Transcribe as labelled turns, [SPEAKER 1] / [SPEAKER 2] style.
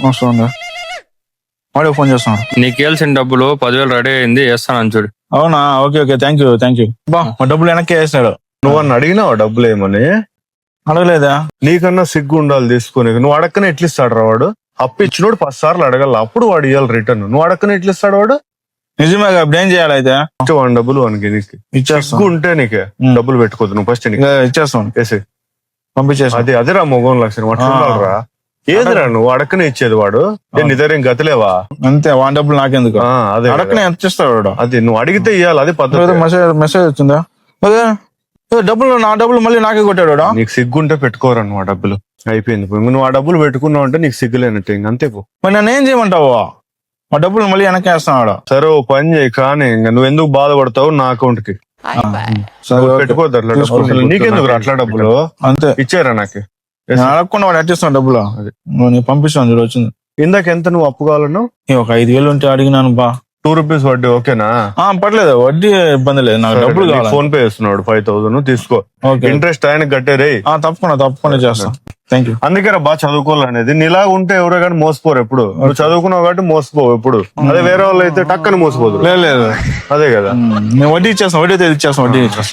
[SPEAKER 1] వస్తుంది. వాడే ఫోన్ చేస్తున్నాడు.
[SPEAKER 2] నీకు ఇవ్వాల్సిన డబ్బులు 10,000 రెడీ అయింది, వేస్తాను చూడు.
[SPEAKER 1] అవునా, ఓకే ఓకే, థ్యాంక్ యూ. బా, మా డబ్బులు వెనక్కి వేసినాడు.
[SPEAKER 3] నువ్వు అన్న అడిగినావా డబ్బులు ఏమని?
[SPEAKER 1] అడగలేదా?
[SPEAKER 3] నీకన్నా సిగ్గు ఉండాలి తీసుకుని. నువ్వు అడక్కనే ఎట్లా ఇస్తాడు రా వాడు? అప్పు ఇచ్చినోడు 10 సార్లు అడగాల, అప్పుడు వాడు ఇవ్వాలి రిటర్న్. నువ్వు అడక్కనే ఎట్లా ఇస్తాడు వాడు?
[SPEAKER 1] నిజమే, ఇప్పుడు ఏం చేయాలి అయితే?
[SPEAKER 3] వాడి డబ్బులు వానికి నీకు
[SPEAKER 1] ఇచ్చేస్తాం.
[SPEAKER 3] సిగ్గు ఉంటే నీకే డబ్బులు పెట్టుకోదు. నువ్వు ఫస్ట్
[SPEAKER 1] ఇచ్చేస్తాం,
[SPEAKER 3] వేసి
[SPEAKER 1] పంపించేస్తాం.
[SPEAKER 3] అదేరా మొగం లక్షణం అట్లా ఉండాలిరా. ఏదిరా నువ్వు అడక్కనే ఇచ్చేది వాడు? నీ దగ్గర ఏం గతలేవా?
[SPEAKER 1] అంతే, వాడి డబ్బులు నాకెందుకు?
[SPEAKER 3] అదే
[SPEAKER 1] అడగనే ఎంత ఇస్తాడు వాడు?
[SPEAKER 3] అది నువ్వు అడిగితే ఇవ్వాలి, అది పద్ధతి.
[SPEAKER 1] మెసేజ్ వచ్చిందా? అదే డబ్బులు, నా డబ్బులు మళ్ళీ నాకే కొట్టాడు వాడు.
[SPEAKER 3] నీకు సిగ్గుంటే పెట్టుకోరా నువ్వు ఆ డబ్బులు. అయిపోయింది, నువ్వు ఆ డబ్బులు పెట్టుకున్నావు అంటే నీకు సిగ్గులేనట్టు, ఇంక అంతే పో.
[SPEAKER 1] మరి నన్ను ఏం చేయమంటావు? మా డబ్బులు మళ్ళీ వెనక్కి వేస్తున్నాడు.
[SPEAKER 3] సరే ఓ పని చేయి, కానీ ఇంకా నువ్వు ఎందుకు బాధపడతావు? నా అకౌంట్ కి పెట్టుకోవద్దు అట్లా డబ్బులు. నీకెందుకు అట్లా డబ్బులు?
[SPEAKER 1] అంతే,
[SPEAKER 3] ఇచ్చారా నాకు?
[SPEAKER 1] అడగకుండా వాడు అట్టిస్తున్నాడు డబ్బులు. నేను పంపిస్తాను చూడు, వచ్చింది.
[SPEAKER 3] ఇందాక ఎంత నువ్వు అప్పు కావాలను?
[SPEAKER 1] ఒక 5,000 ఉంటే అడిగినాను బా.
[SPEAKER 3] 2 రూపీస్ వడ్డీ ఓకేనా?
[SPEAKER 1] పర్లేదు, వడ్డీ ఇబ్బంది లేదు, నాకు డబ్బులు కావాలి.
[SPEAKER 3] ఫోన్ పే చేస్తున్నాడు 5,000 తీసుకో. ఇంట్రెస్ట్ ఆయన కట్టేరే.
[SPEAKER 1] తప్పకుండా చేస్తా. Thank you.
[SPEAKER 3] అందుకే బాగా చదువుకోవాలనేది. నీలా ఉంటే ఎవరో కానీ మోసపోరు ఎప్పుడు. నువ్వు చదువుకున్నావు కాబట్టి మోసపోవు ఎప్పుడు. అదే వేరే వాళ్ళు అయితే టక్కని మోసపోదు.
[SPEAKER 1] లేదు,
[SPEAKER 3] అదే కదా,
[SPEAKER 1] నేను వడ్డీ ఇచ్చేస్తాను, వడ్డీ ఇచ్చేస్తాను.